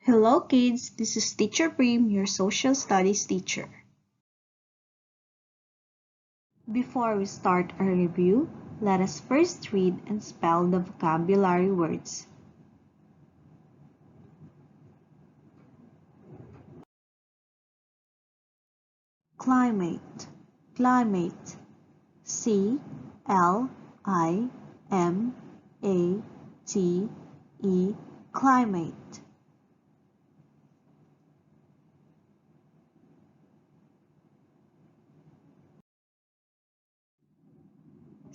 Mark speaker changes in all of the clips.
Speaker 1: Hello kids, this is Teacher Prim, your social studies teacher. Before we start our review, let us first read and spell the vocabulary words. Climate, climate, C-L-I-M-A-T-E, climate.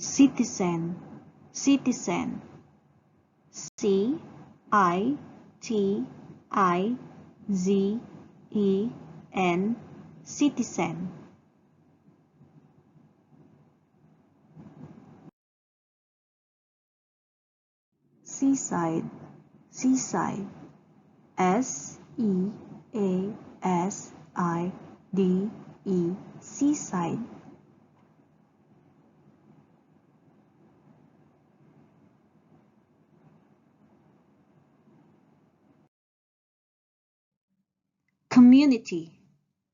Speaker 1: Citizen, citizen, C-I-T-I-Z-E-N, citizen. Seaside, seaside, S-E-A-S-I-D-E, seaside. Community,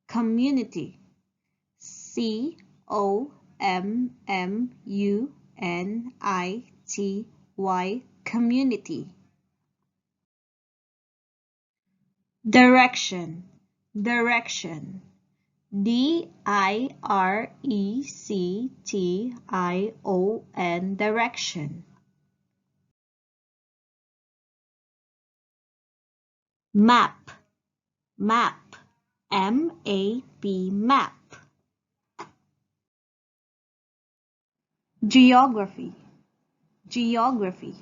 Speaker 1: community, C-O-M-M-U-N-I-T-Y, community. Direction, direction, D-I-R-E-C-T-I-O-N, direction. Map, map, M-A-P, map. Geography, geography,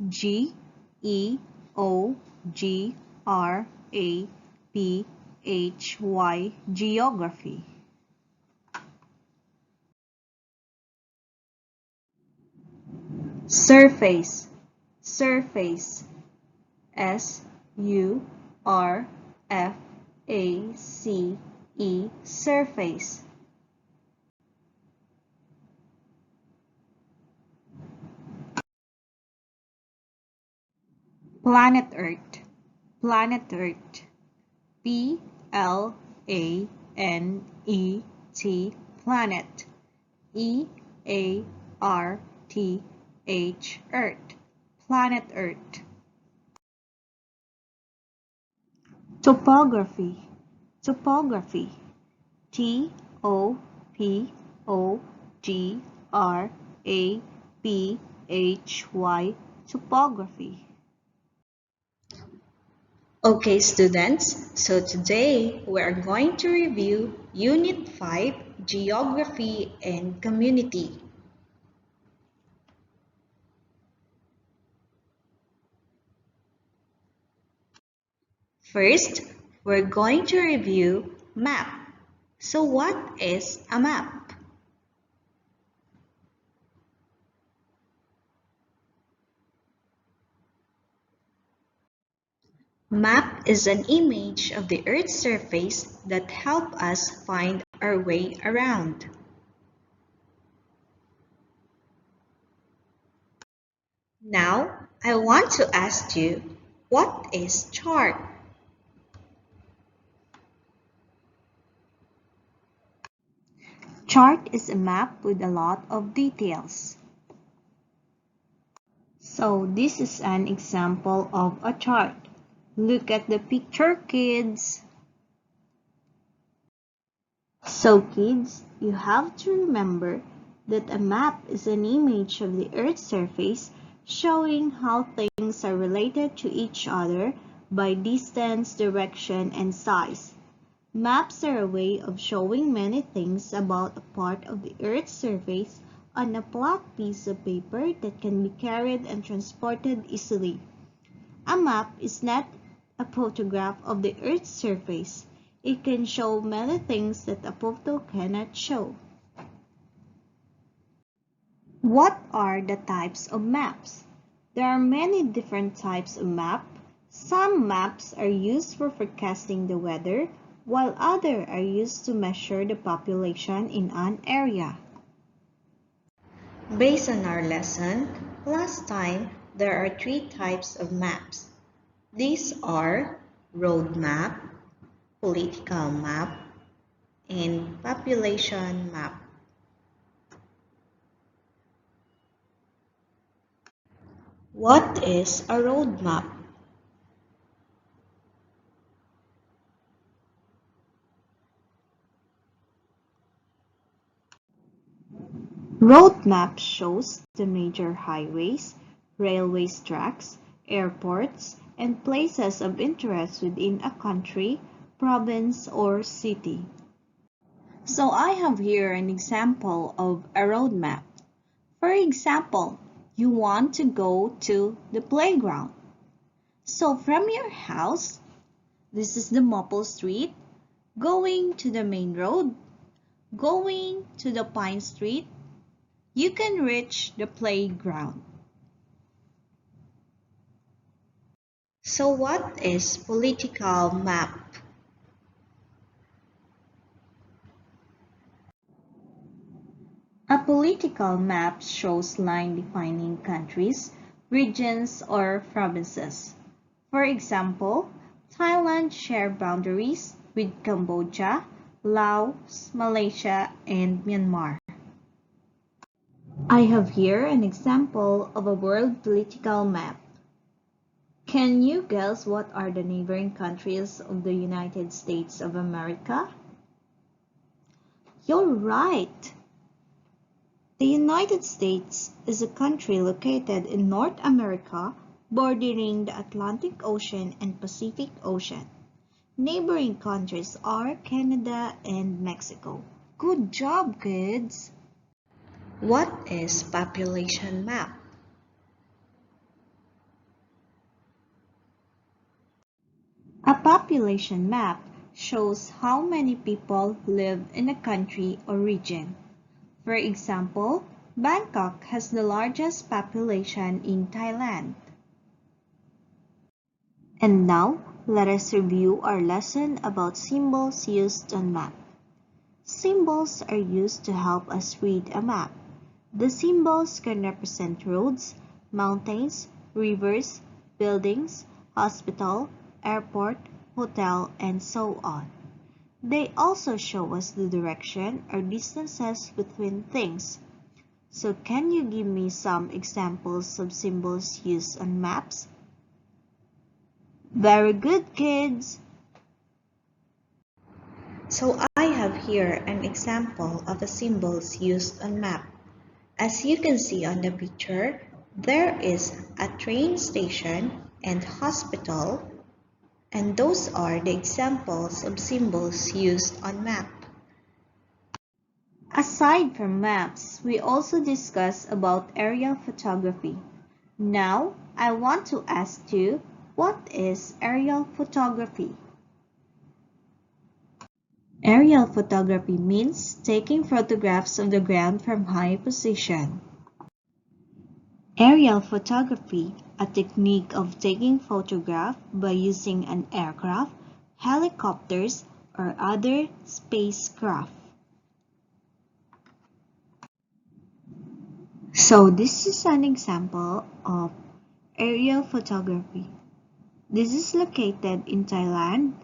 Speaker 1: G-E-O-G-R-A-P-H-Y, geography. Surface, surface, S-U-R-F-A-C-E, surface. Planet Earth, planet Earth, P-L-A-N-E-T, planet, E-A-R-T-H, Earth, planet Earth. Topography, topography, T-O-P-O-G-R-A-P-H-Y, topography. Okay, students, so today we are going to review Unit 5, Geography and Community. First, we're going to review map. So what is a map? Map is an image of the Earth's surface that helps us find our way around. Now, I want to ask you, what is chart? Chart is a map with a lot of details. So this is an example of a chart. Look at the picture, kids. So kids, you have to remember that a map is an image of the Earth's surface showing how things are related to each other by distance, direction, and size. Maps are a way of showing many things about a part of the Earth's surface on a flat piece of paper that can be carried and transported easily. A map is not a photograph of the Earth's surface. It can show many things that a photo cannot show. What are the types of maps? There are many different types of map. Some maps are used for forecasting the weather, while others are used to measure the population in an area. Based on our lesson, last time, there are three types of maps. These are road map, political map, and population map. What is a road map? Road map shows the major highways, railways tracks, airports, and places of interest within a country, province, or city. So I have here an example of a road map. For example, you want to go to the playground. So from your house, this is the Maple Street, going to the main road, going to the Pine Street, you can reach the playground. So what is political map? A political map shows line defining countries, regions, or provinces. For example, Thailand shares boundaries with Cambodia, Laos, Malaysia, and Myanmar. I have here an example of a world political map. Can you guess what are the neighboring countries of the United States of America? You're right! The United States is a country located in North America, bordering the Atlantic Ocean and Pacific Ocean. Neighboring countries are Canada and Mexico. Good job, kids! What is population map? A population map shows how many people live in a country or region. For example, Bangkok has the largest population in Thailand. And now, let us review our lesson about symbols used on map. Symbols are used to help us read a map. The symbols can represent roads, mountains, rivers, buildings, hospital, airport, hotel, and so on. They also show us the direction or distances between things. So can you give me some examples of symbols used on maps? Very good, kids! So I have here an example of the symbols used on map. As you can see on the picture, there is a train station and hospital, and those are the examples of symbols used on map. Aside from maps, we also discuss about aerial photography. Now, I want to ask you, what is aerial photography? Aerial photography means taking photographs of the ground from high position. Aerial photography, a technique of taking photographs by using an aircraft, helicopters, or other spacecraft. So this is an example of aerial photography. This is located in Thailand.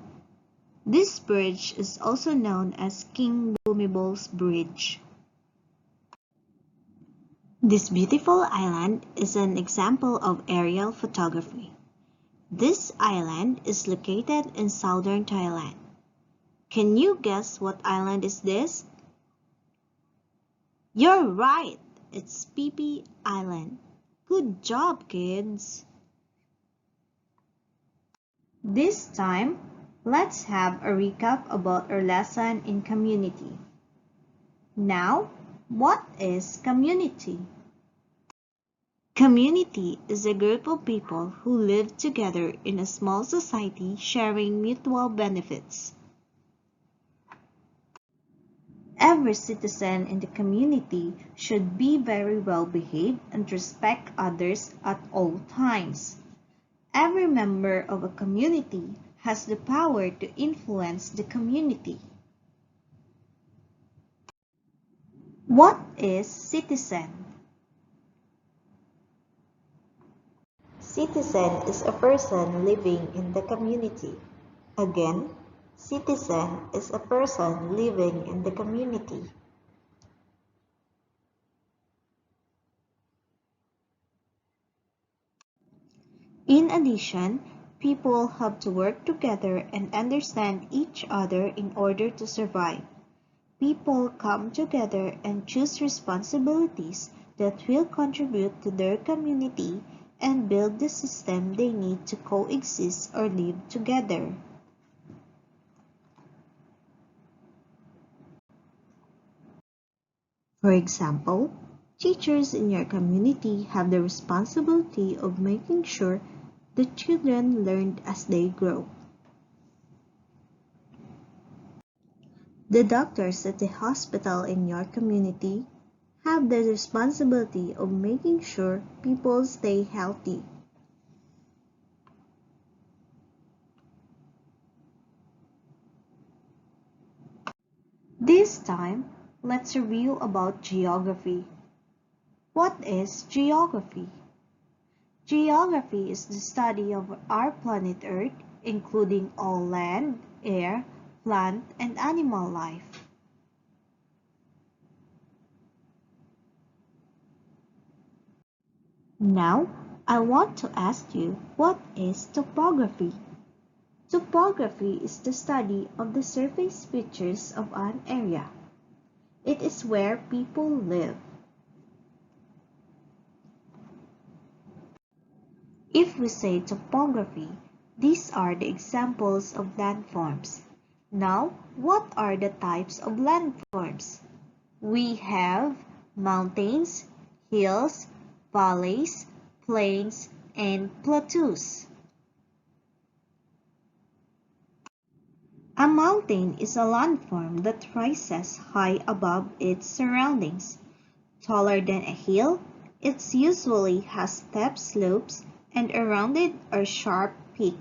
Speaker 1: This bridge is also known as King Bhumibol's Bridge. This beautiful island is an example of aerial photography. This island is located in southern Thailand. Can you guess what island is this? You're right! It's Phi Phi Island. Good job, kids! This time, let's have a recap about our lesson in community. Now, what is community? Community is a group of people who live together in a small society sharing mutual benefits. Every citizen in the community should be very well behaved and respect others at all times. Every member of a community has the power to influence the community. What is citizen? Citizen is a person living in the community. Again, citizen is a person living in the community. In addition, people have to work together and understand each other in order to survive. People come together and choose responsibilities that will contribute to their community and build the system they need to coexist or live together. For example, teachers in your community have the responsibility of making sure the children learn as they grow. The doctors at the hospital in your community have the responsibility of making sure people stay healthy. This time, let's review about geography. What is geography? Geography is the study of our planet Earth, including all land, air, plant, and animal life. Now, I want to ask you, what is topography? Topography is the study of the surface features of an area. It is where people live. If we say topography, these are the examples of landforms. Now, what are the types of landforms? We have mountains, hills, valleys, plains, and plateaus. A mountain is a landform that rises high above its surroundings. Taller than a hill, it usually has steep slopes and a rounded or sharp peak.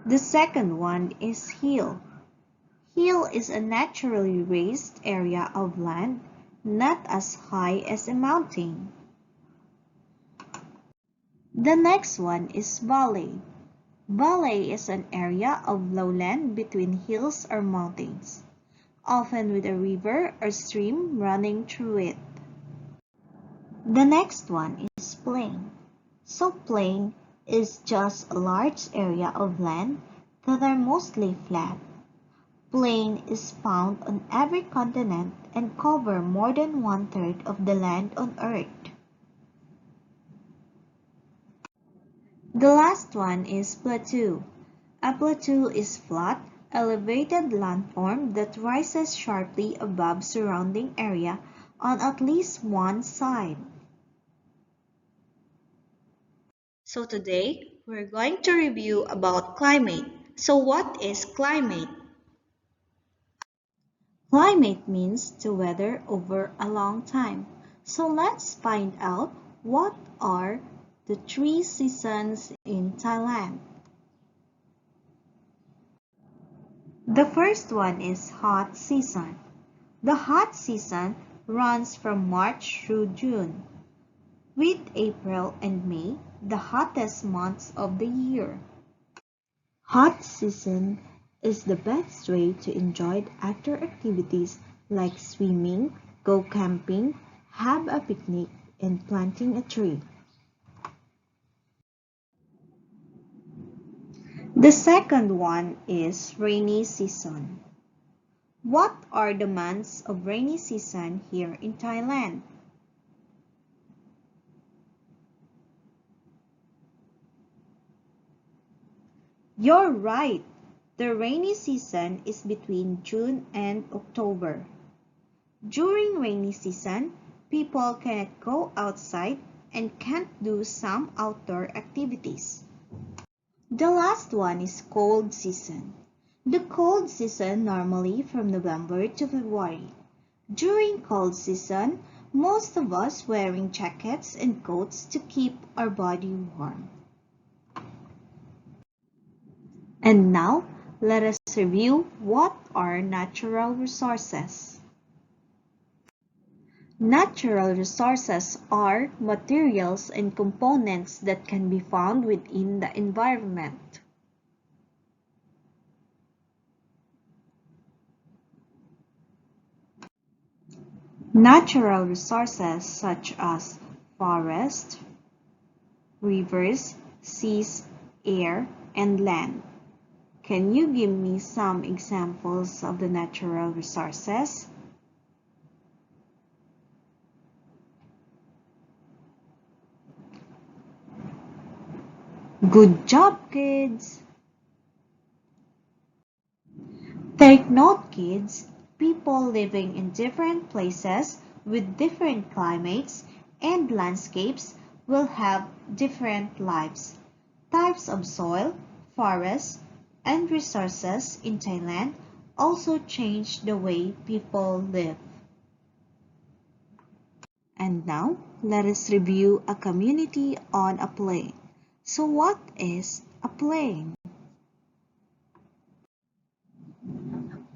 Speaker 1: The second one is hill. Hill is a naturally raised area of land, not as high as a mountain. The next one is valley. Valley is an area of lowland between hills or mountains, often with a river or stream running through it. The next one is plain. So plain is just a large area of land that are mostly flat. Plain is found on every continent and cover more than 1/3 of the land on Earth. The last one is plateau. A plateau is flat, elevated landform that rises sharply above surrounding area on at least one side. So today, we're going to review about climate. So what is climate? Climate means the weather over a long time. So let's find out what are the 3 seasons in Thailand. The first one is hot season. The hot season runs from March through June, with April and May the hottest months of the year. Hot season is the best way to enjoy outdoor activities like swimming, go camping, have a picnic, and planting a tree. The second one is rainy season. What are the months of rainy season here in Thailand? You're right. The rainy season is between June and October. During rainy season, people cannot go outside and can't do some outdoor activities. The last one is cold season. The cold season normally from November to February. During cold season, most of us wearing jackets and coats to keep our body warm. And now, let us review what are natural resources. Natural resources are materials and components that can be found within the environment. Natural resources such as forest, rivers, seas, air, and land. Can you give me some examples of the natural resources? Good job, kids! Take note, kids. People living in different places with different climates and landscapes will have different lives. Types of soil, forests, and resources in Thailand also change the way people live. And now, let us review a community on a plain. So what is a plain?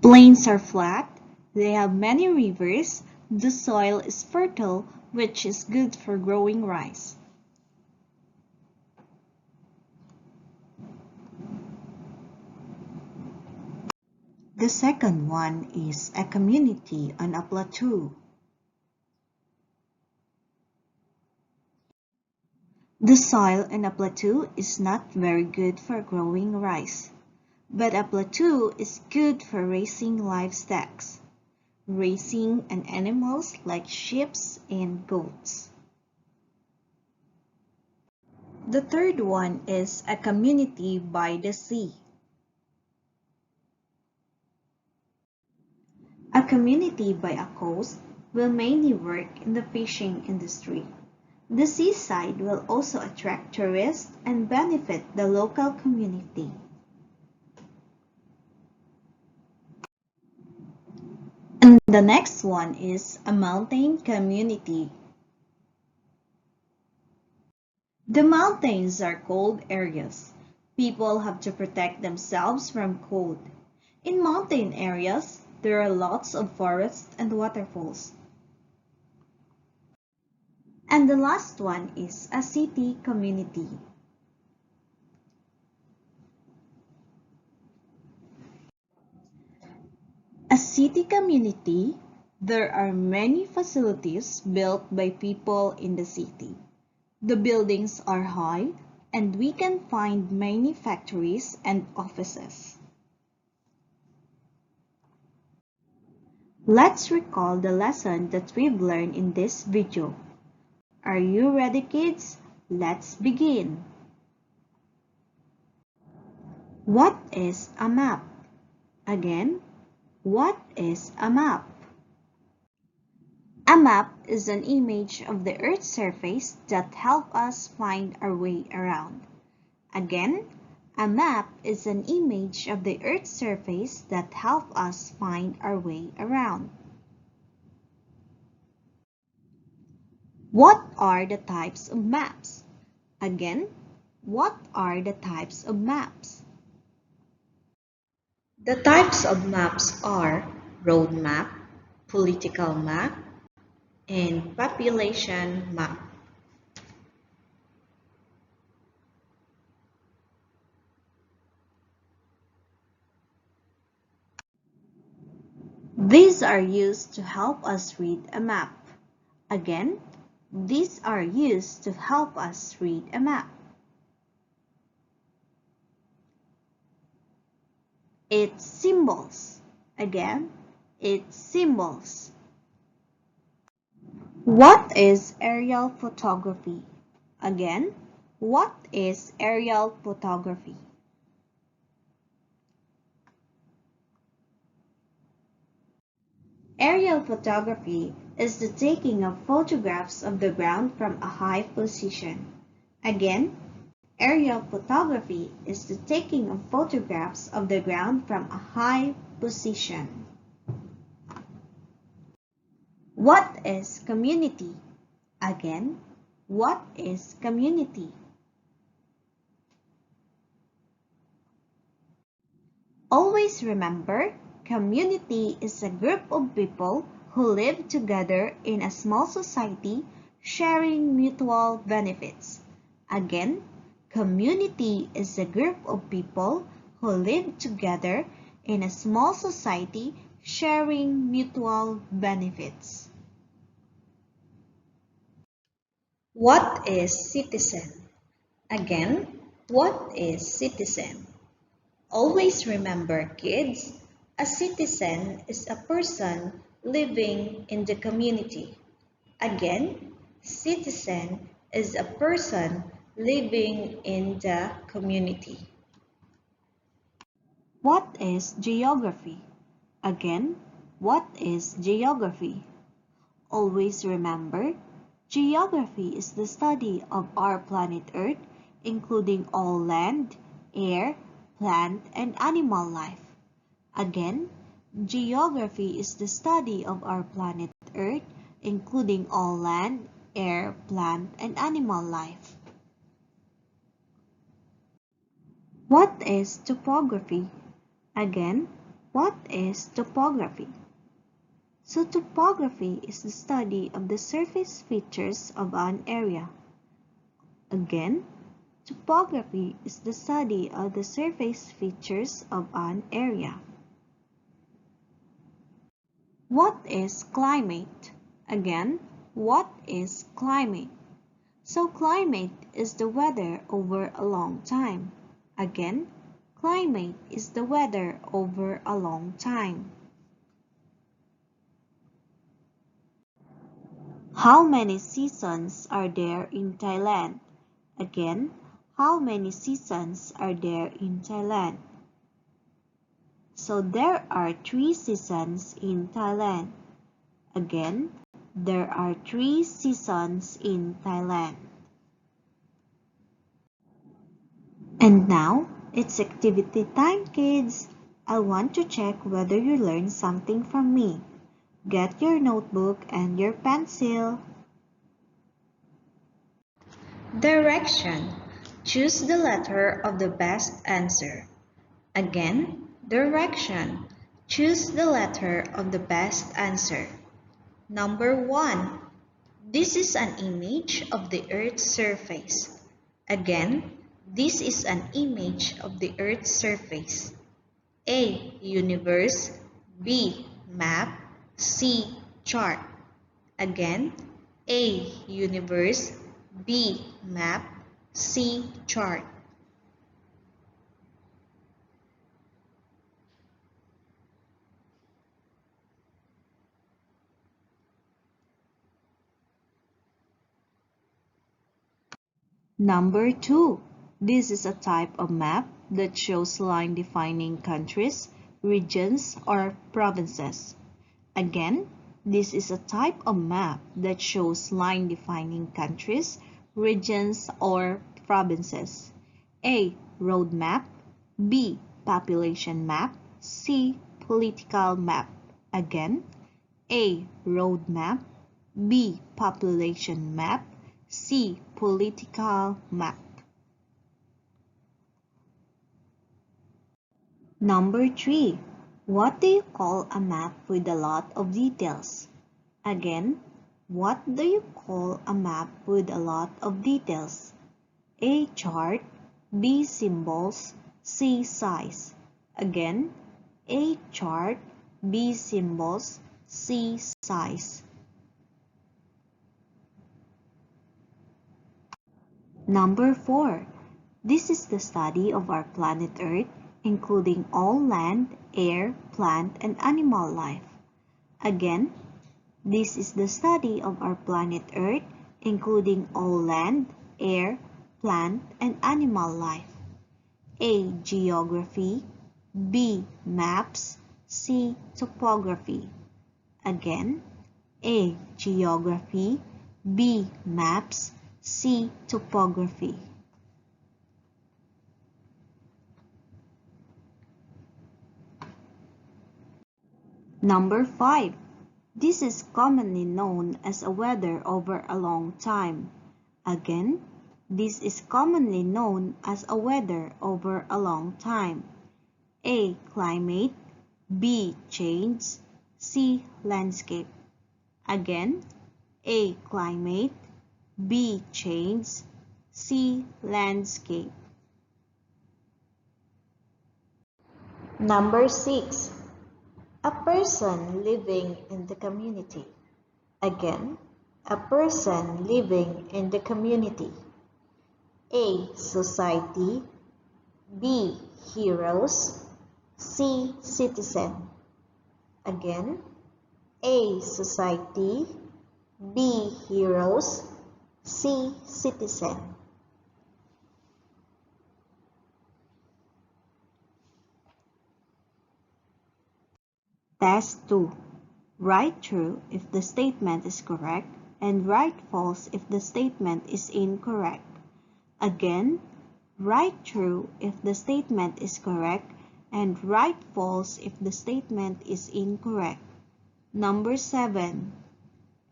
Speaker 1: Plains are flat, they have many rivers, the soil is fertile, which is good for growing rice. The second one is a community on a plateau. The soil in a plateau is not very good for growing rice, but a plateau is good for raising livestock, raising animals like sheep and goats. The third one is a community by the sea. A community by a coast will mainly work in the fishing industry. The seaside will also attract tourists and benefit the local community. And the next one is a mountain community. The mountains are cold areas. People have to protect themselves from cold. In mountain areas, there are lots of forests and waterfalls. And the last one is a city community. A city community, there are many facilities built by people in the city. The buildings are high, and we can find many factories and offices. Let's recall the lesson that we've learned in this video. Are you ready, kids? Let's begin. What is a map? Again, what is a map? A map is an image of the Earth's surface that helps us find our way around. Again, a map is an image of the Earth's surface that helps us find our way around. What are the types of maps? Again, what are the types of maps? The types of maps are road map, political map, and population map. These are used to help us read a map. Again, these are used to help us read a map. Its symbols. Again, its symbols. What is aerial photography? Again, what is aerial photography? Aerial photography is the taking of photographs of the ground from a high position. Again, aerial photography is the taking of photographs of the ground from a high position. What is community? Again, what is community? Always remember, community is a group of people who live together in a small society sharing mutual benefits. Again, community is a group of people who live together in a small society sharing mutual benefits. What is citizen? Again, what is citizen? Always remember, kids, a citizen is a person living in the community. Again, citizen is a person living in the community. What is geography? Again, what is geography? Always remember, geography is the study of our planet Earth, including all land, air, plant, and animal life. Again, geography is the study of our planet Earth, including all land, air, plant, and animal life. What is topography? Again, what is topography? So topography is the study of the surface features of an area. Again, topography is the study of the surface features of an area. What is climate? Again, what is climate? So climate is the weather over a long time. Again, climate is the weather over a long time. How many seasons are there in Thailand? Again, how many seasons are there in Thailand? So there are 3 seasons in Thailand. Again, there are 3 seasons in Thailand. And now, it's activity time, kids. I want to check whether you learned something from me. Get your notebook and your pencil. Direction. Choose the letter of the best answer. Again, direction. Choose the letter of the best answer. Number 1. This is an image of the Earth's surface. Again, this is an image of the Earth's surface. A. Universe. B. Map. C. Chart. Again, A. Universe. B. Map. C. Chart. Number 2. This is a type of map that shows line defining countries, regions, or provinces. Again, this is a type of map that shows line defining countries, regions, or provinces. A. Road map. B. Population map. C. Political map. Again, A. Road map. B. Population map. C. Political map. Number 3. What do you call a map with a lot of details? Again, what do you call a map with a lot of details? A. Chart. B. Symbols. C. Size. Again, A. Chart. B. Symbols. C. Size. Number 4. This is the study of our planet Earth, including all land, air, plant, and animal life. Again, this is the study of our planet Earth, including all land, air, plant, and animal life. A. Geography. B. Maps. C. Topography. Again, A. Geography. B. Maps. C. Topography. Number 5. This is commonly known as a weather over a long time. Again, this is commonly known as a weather over a long time. A. Climate. B. Change. C. Landscape. Again, A. Climate, B. Change, C. Landscape. Number 6. A person living in the community. Again, a person living in the community. A. Society, B. Heroes, C. Citizen. Again, A. Society, B. Heroes, C. Citizen. Test 2. Write true if the statement is correct and write false if the statement is incorrect. Again, write true if the statement is correct and write false if the statement is incorrect. Number 7.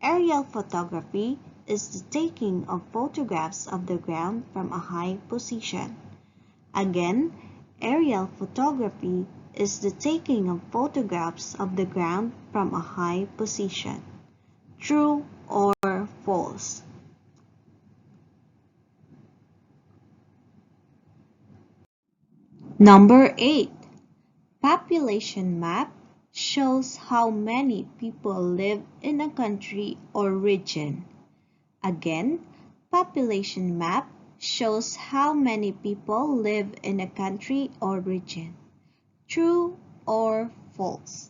Speaker 1: Aerial photography is the taking of photographs of the ground from a high position. Again, aerial photography is the taking of photographs of the ground from a high position. True or false? Number 8. Population map shows how many people live in a country or region. Again, population map shows how many people live in a country or region. True or false?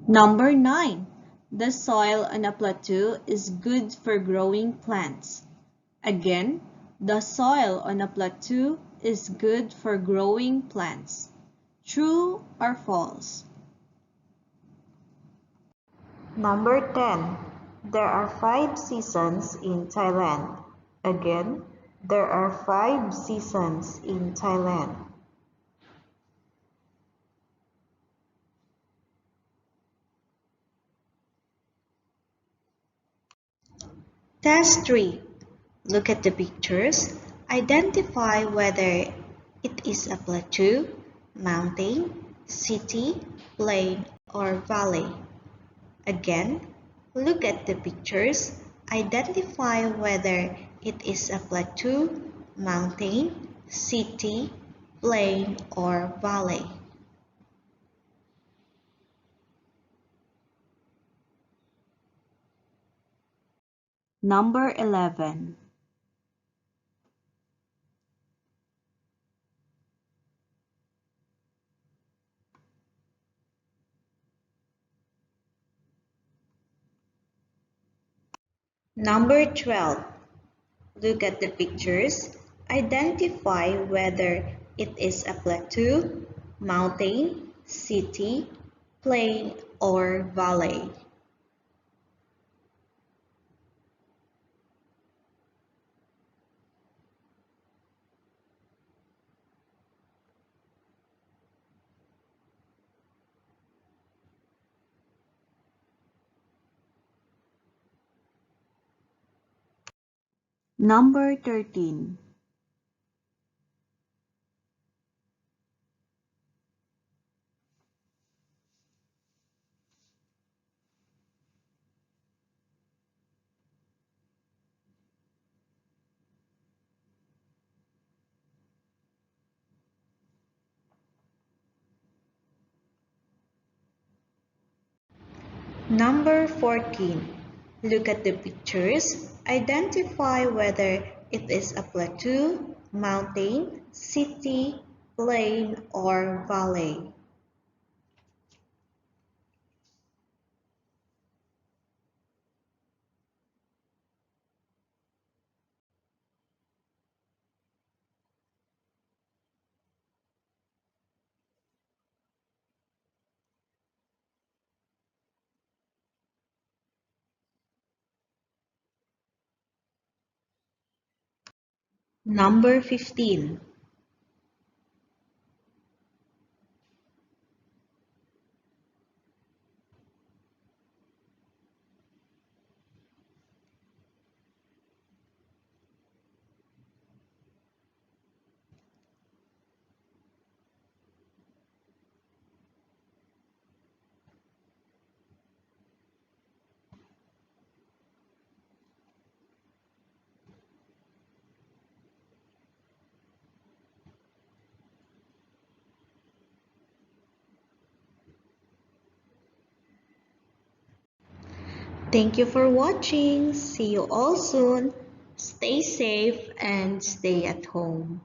Speaker 1: Number 9. The soil on a plateau is good for growing plants. Again, the soil on a plateau is good for growing plants. True or false? Number 10. There are 5 seasons in Thailand. Again, there are 5 seasons in Thailand. Test 3. Look at the pictures. Identify whether it is a plateau, mountain, city, plain, or valley. Again, look at the pictures. Identify whether it is a plateau, mountain, city, plain, or valley. Number 11. Number 12. Look at the pictures. Identify whether it is a plateau, mountain, city, plain, or valley. Number 13. Number 14. Look at the pictures. Identify whether it is a plateau, mountain, city, plain, or valley. Number 15. Thank you for watching. See you all soon. Stay safe and stay at home.